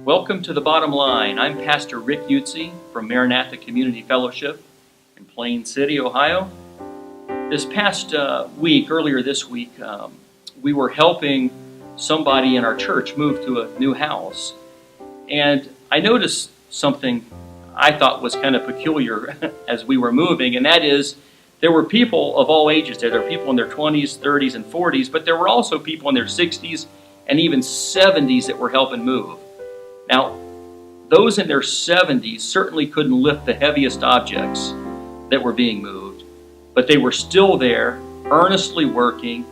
Welcome to The Bottom Line. I'm Pastor Rick Yutzy from Maranatha Community Fellowship in Plain City, Ohio. This past week, earlier this week, we were helping somebody in our church move to a new house. And I noticed something I thought was kind of peculiar as we were moving, and that is there were people of all ages there. There were people in their 20s, 30s, and 40s, but there were also people in their 60s and even 70s that were helping move. Now, those in their 70s certainly couldn't lift the heaviest objects that were being moved, but they were still there, earnestly working,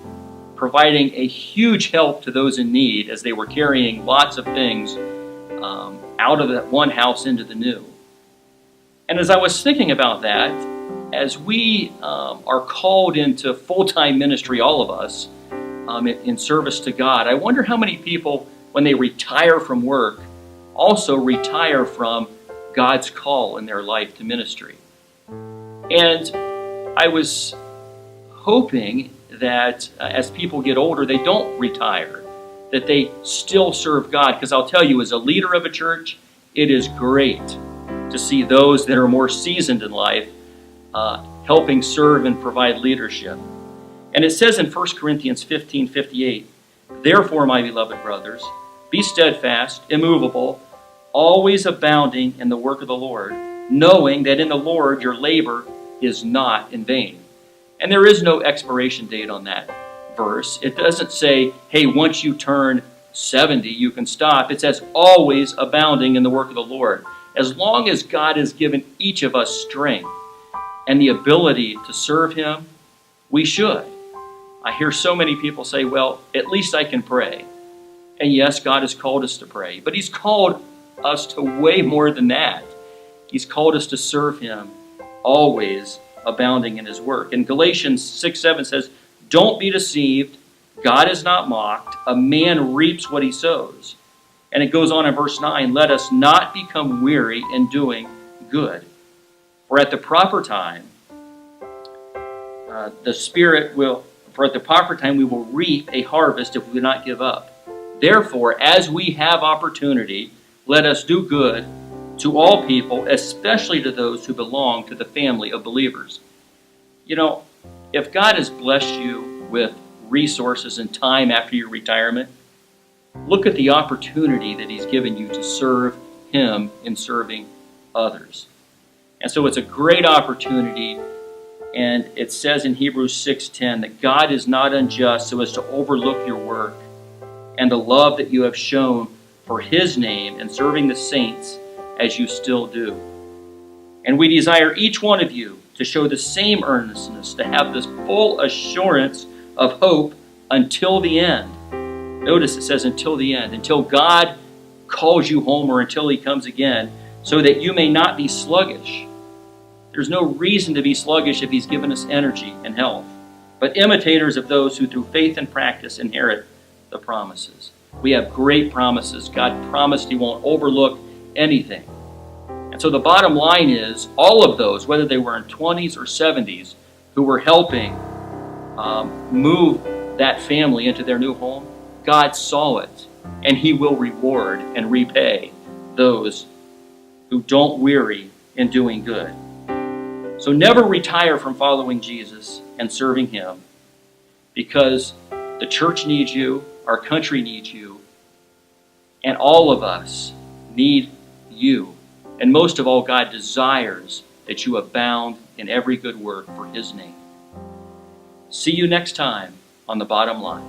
providing a huge help to those in need as they were carrying lots of things out of that one house into the new. And as I was thinking about that, as we are called into full-time ministry, all of us, in service to God, I wonder how many people, when they retire from work, also retire from God's call in their life to ministry. And I was hoping that as people get older, they don't retire, that they still serve God. Because I'll tell you, as a leader of a church, it is great to see those that are more seasoned in life helping serve and provide leadership. And it says in 1 Corinthians 15:58, "Therefore, my beloved brothers, be steadfast, immovable, always abounding in the work of the Lord, knowing that in the Lord your labor is not in vain." And there is no expiration date on that verse. It doesn't say, hey, once you turn 70, you can stop. It says, always abounding in the work of the Lord. As long as God has given each of us strength and the ability to serve Him, we should. I hear so many people say, well, at least I can pray. And yes, God has called us to pray, but He's called us to way more than that. He's called us to serve Him, always abounding in His work. And Galatians 6:7 says, "Don't be deceived. God is not mocked. A man reaps what he sows." And it goes on in verse 9, "Let us not become weary in doing good. For at the proper time, we will reap a harvest if we do not give up. Therefore, as we have opportunity, let us do good to all people, especially to those who belong to the family of believers." You know, if God has blessed you with resources and time after your retirement, look at the opportunity that He's given you to serve Him in serving others. And so it's a great opportunity. And it says in Hebrews 6:10 that God is not unjust so as to overlook your work and the love that you have shown for His name in serving the saints as you still do. And we desire each one of you to show the same earnestness, to have this full assurance of hope until the end. Notice it says until the end, until God calls you home or until He comes again, so that you may not be sluggish. There's no reason to be sluggish if He's given us energy and health, but imitators of those who through faith and practice inherit the promises. We have great promises. God promised He won't overlook anything. And so the bottom line is, all of those, whether they were in 20s or 70s, who were helping move that family into their new home, God saw it, and He will reward and repay those who don't weary in doing good. So never retire from following Jesus and serving Him, because the church needs you, our country needs you, and all of us need you. And most of all, God desires that you abound in every good work for His name. See you next time on The Bottom Line.